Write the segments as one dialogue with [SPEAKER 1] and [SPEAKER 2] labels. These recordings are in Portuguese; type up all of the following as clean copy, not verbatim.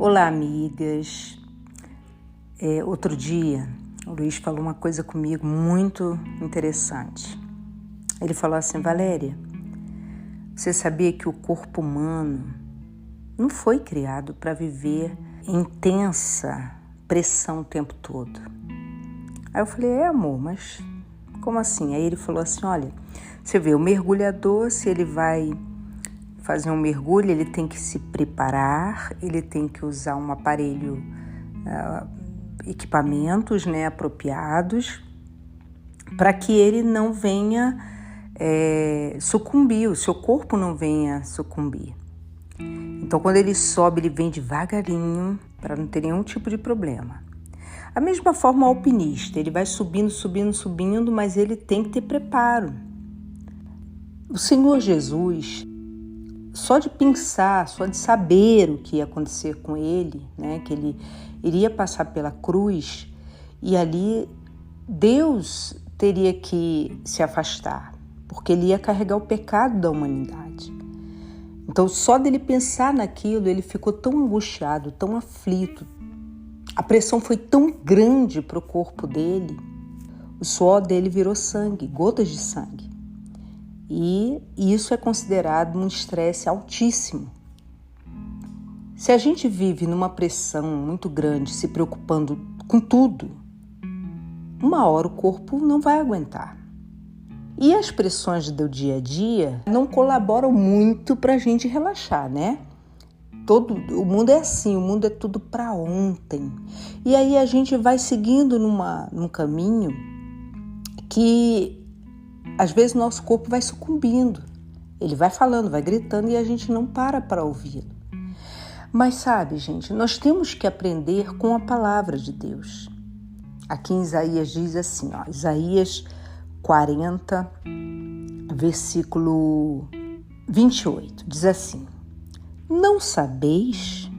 [SPEAKER 1] Olá, amigas. Outro dia, o Luiz falou uma coisa comigo muito interessante. Ele falou assim: Valéria, você sabia que o corpo humano não foi criado para viver em intensa pressão o tempo todo? Aí eu falei: amor, mas como assim? Aí ele falou assim: olha, você vê, o mergulhador, se ele vai fazer um mergulho, ele tem que se preparar, ele tem que usar um aparelho, equipamentos, apropriados, para que ele não venha sucumbir, o seu corpo não venha sucumbir. Então, quando ele sobe, ele vem devagarinho, para não ter nenhum tipo de problema. A mesma forma, o alpinista, ele vai subindo, mas ele tem que ter preparo. O Senhor Jesus, só de pensar, só de saber o que ia acontecer com ele, que ele iria passar pela cruz, e ali Deus teria que se afastar, porque ele ia carregar o pecado da humanidade. Então, só dele pensar naquilo, ele ficou tão angustiado, tão aflito. A pressão foi tão grande para o corpo dele, o suor dele virou sangue, gotas de sangue. E isso é considerado um estresse altíssimo. Se a gente vive numa pressão muito grande, se preocupando com tudo, uma hora o corpo não vai aguentar. E as pressões do dia a dia não colaboram muito para a gente relaxar, O mundo é assim, o mundo é tudo para ontem. E aí a gente vai seguindo num caminho que às vezes nosso corpo vai sucumbindo. Ele vai falando, vai gritando e a gente não para ouvi-lo. Mas sabe, gente, nós temos que aprender com a palavra de Deus. Aqui em Isaías diz assim, Isaías 40, versículo 28, diz assim: não sabeis?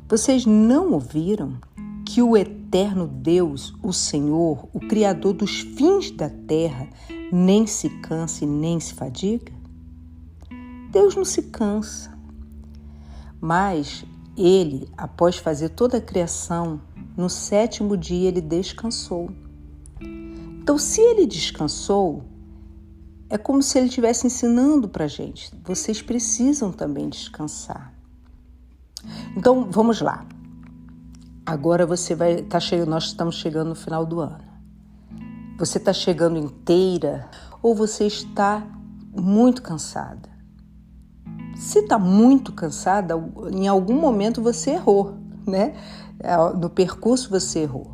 [SPEAKER 1] Vocês não ouviram que o eterno Deus, o Senhor, o Criador dos fins da terra, nem se cansa e nem se fadiga? Deus não se cansa, mas ele, após fazer toda a criação, no 7º dia ele descansou. Então, se ele descansou, é como se ele estivesse ensinando para a gente: vocês precisam também descansar. Então, vamos lá. Agora nós estamos chegando no final do ano. Você está chegando inteira ou você está muito cansada? Se está muito cansada, em algum momento você errou, No percurso você errou.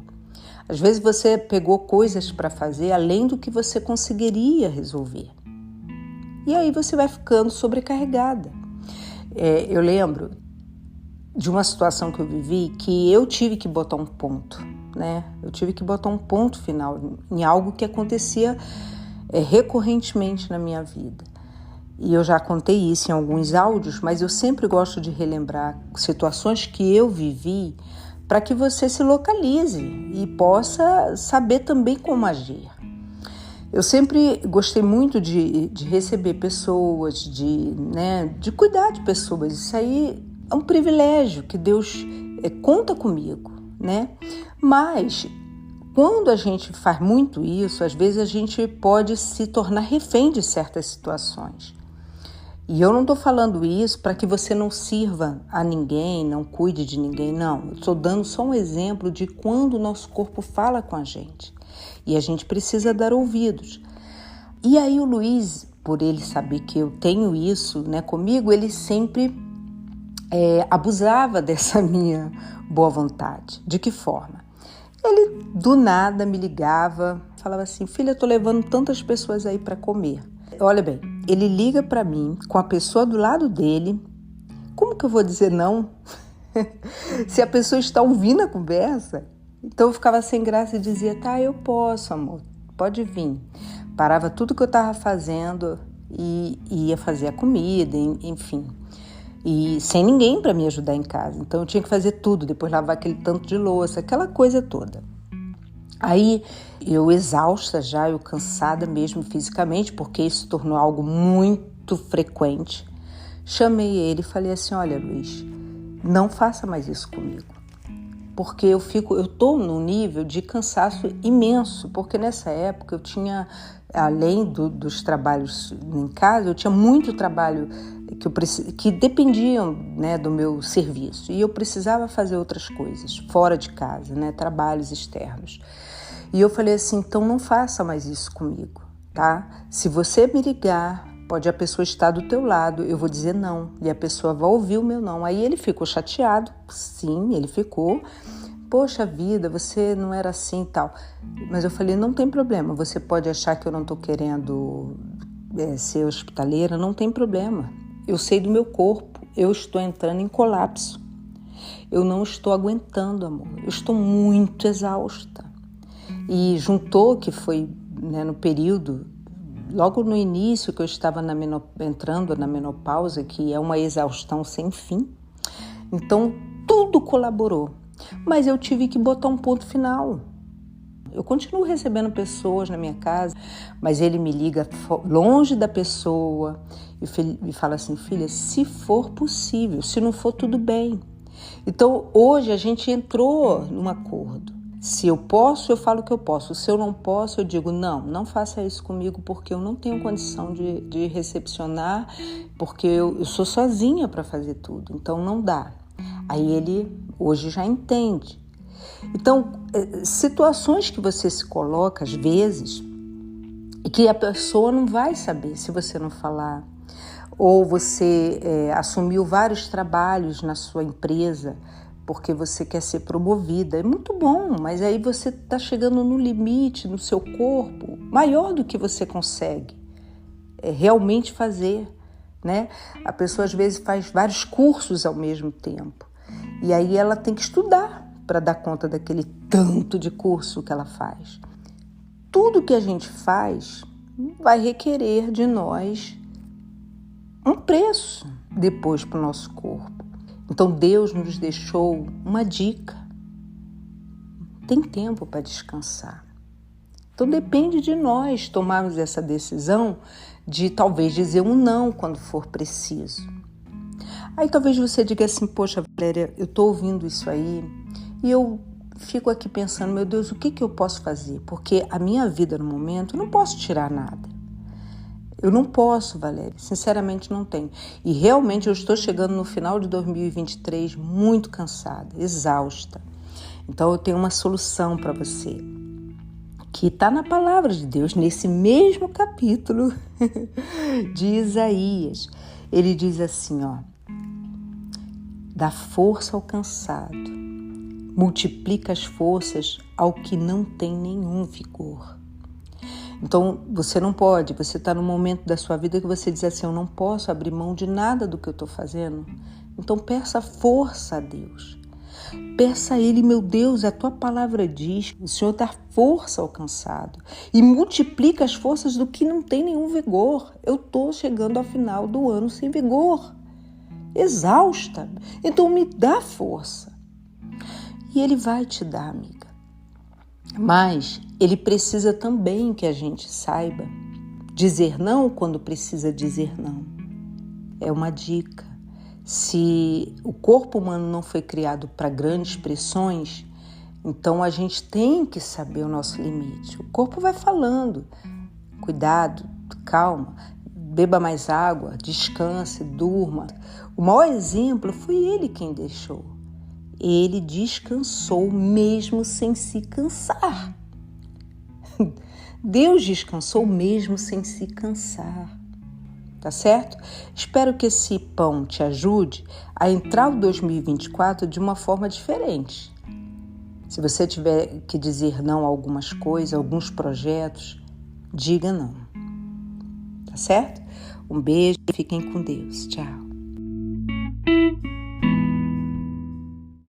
[SPEAKER 1] Às vezes você pegou coisas para fazer além do que você conseguiria resolver. E aí você vai ficando sobrecarregada. Eu lembro de uma situação que eu vivi que eu tive que botar um ponto, Eu tive que botar um ponto final em algo que acontecia recorrentemente na minha vida. E eu já contei isso em alguns áudios, mas eu sempre gosto de relembrar situações que eu vivi para que você se localize e possa saber também como agir. Eu sempre gostei muito de receber pessoas, de cuidar de pessoas. Isso aí é um privilégio que Deus conta comigo, Mas quando a gente faz muito isso, às vezes a gente pode se tornar refém de certas situações. E eu não estou falando isso para que você não sirva a ninguém, não cuide de ninguém, não. Eu estou dando só um exemplo de quando o nosso corpo fala com a gente. E a gente precisa dar ouvidos. E aí o Luiz, por ele saber que eu tenho isso comigo, ele sempre abusava dessa minha boa vontade. De que forma? Ele do nada me ligava, falava assim: filha, eu estou levando tantas pessoas aí para comer. Olha bem, ele liga para mim com a pessoa do lado dele. Como que eu vou dizer não? Se a pessoa está ouvindo a conversa? Então eu ficava sem graça e dizia: tá, eu posso, amor, pode vir. Parava tudo que eu estava fazendo e ia fazer a comida, enfim. E sem ninguém para me ajudar em casa. Então eu tinha que fazer tudo, depois lavar aquele tanto de louça, aquela coisa toda. Aí eu exausta já, eu cansada mesmo fisicamente, porque isso se tornou algo muito frequente. Chamei ele e falei assim: olha, Luiz, não faça mais isso comigo. Porque eu estou num nível de cansaço imenso, porque nessa época eu tinha, além dos trabalhos em casa, eu tinha muito trabalho que dependiam, né, do meu serviço, e eu precisava fazer outras coisas fora de casa, né, trabalhos externos. E eu falei assim, então não faça mais isso comigo, tá? Se você me ligar, pode a pessoa estar do teu lado, eu vou dizer não, e a pessoa vai ouvir o meu não. Aí ele ficou chateado, sim, ele ficou, poxa vida, você não era assim e tal. Mas eu falei, não tem problema, você pode achar que eu não estou querendo ser hospitaleira, não tem problema. Eu sei do meu corpo, eu estou entrando em colapso. Eu não estou aguentando, amor, eu estou muito exausta. E juntou que foi, né, no período, logo no início que eu estava entrando na menopausa, que é uma exaustão sem fim. Então, tudo colaborou. Mas eu tive que botar um ponto final. Eu continuo recebendo pessoas na minha casa, mas ele me liga longe da pessoa e fala assim, filha, se for possível, se não for, tudo bem. Então, hoje a gente entrou num acordo. Se eu posso, eu falo que eu posso. Se eu não posso, eu digo, não faça isso comigo, porque eu não tenho condição de recepcionar, porque eu sou sozinha para fazer tudo, então não dá. Aí ele hoje já entende. Então, situações que você se coloca às vezes e que a pessoa não vai saber se você não falar, ou você assumiu vários trabalhos na sua empresa porque você quer ser promovida. É muito bom, mas aí você está chegando no limite no seu corpo, maior do que você consegue realmente fazer, né? A pessoa às vezes faz vários cursos ao mesmo tempo, e aí ela tem que estudar para dar conta daquele tanto de curso que ela faz. Tudo que a gente faz vai requerer de nós um preço depois para o nosso corpo. Então Deus nos deixou uma dica. Tem tempo para descansar. Então depende de nós tomarmos essa decisão de talvez dizer um não quando for preciso. Aí talvez você diga assim, poxa, Valéria, eu estou ouvindo isso aí e eu fico aqui pensando, meu Deus, o que eu posso fazer? Porque a minha vida no momento, eu não posso tirar nada. Eu não posso, Valéria, sinceramente não tenho. E realmente eu estou chegando no final de 2023 muito cansada, exausta. Então eu tenho uma solução para você, que está na palavra de Deus, nesse mesmo capítulo de Isaías. Ele diz assim, ó, dá força ao cansado, multiplica as forças ao que não tem nenhum vigor. Então, você não pode, você está num momento da sua vida que você diz assim, eu não posso abrir mão de nada do que eu estou fazendo. Então, peça força a Deus. Peça a Ele, meu Deus, a tua palavra diz, o Senhor dá força ao cansado e multiplica as forças do que não tem nenhum vigor. Eu estou chegando ao final do ano sem vigor, exausta. Então, me dá força. E Ele vai te dar, amiga. Mas Ele precisa também que a gente saiba dizer não quando precisa dizer não. É uma dica. Se o corpo humano não foi criado para grandes pressões, então a gente tem que saber o nosso limite. O corpo vai falando, cuidado, calma, beba mais água, descanse, durma. O maior exemplo foi ele quem deixou. Ele descansou mesmo sem se cansar. Deus descansou mesmo sem se cansar. Tá certo? Espero que esse pão te ajude a entrar o 2024 de uma forma diferente. Se você tiver que dizer não a algumas coisas, alguns projetos, diga não. Tá certo? Um beijo e fiquem com Deus. Tchau.